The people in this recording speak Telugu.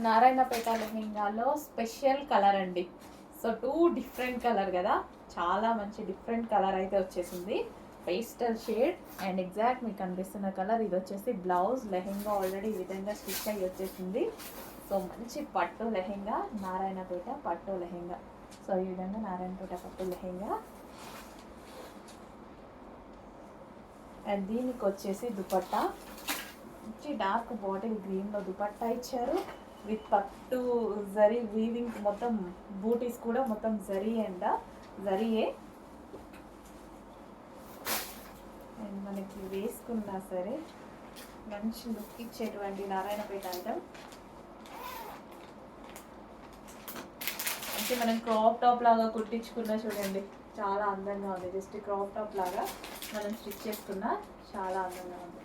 నారాయణపేట లెహెంగాలో స్పెషల్ కలర్ అండి. సో 2 డిఫరెంట్ కలర్ కదా, చాలా మంచి డిఫరెంట్ కలర్ అయితే వచ్చేసింది. పేస్టల్ షేడ్ అండ్ ఎగ్జాక్ట్ మీకు కనిపిస్తున్న కలర్. ఇది వచ్చేసి బ్లౌజ్, లెహెంగా ఆల్రెడీ ఈ విధంగా స్టిచ్ అయ్యి వచ్చేసింది. సో మంచి పట్టు లెహెంగా, నారాయణపేట పట్టు లెహెంగా. సో ఈ విధంగా నారాయణపేట పట్టు లెహెంగా. అండ్ దీనికి వచ్చేసి దుపట్టా మంచి డార్క్ బాటిల్ గ్రీన్లో దుపట్టా ఇచ్చారు విత్ పట్టు జరీ వీవింగ్, మొత్తం బూటీస్ కూడా మొత్తం జరీ అండ్ జరీయే. అండ్ మనకి వేసుకున్నా సరే మంచి లుక్ ఇచ్చేటువంటి నారాయణపేట ఐటమ్. అంటే మనం క్రాప్ టాప్ లాగా కుట్టించుకున్నా చూడండి, చాలా అందంగా ఉంది. జస్ట్ క్రాప్ టాప్ లాగా మనం స్టిచ్ చేసుకున్నా చాలా అందంగా ఉంది.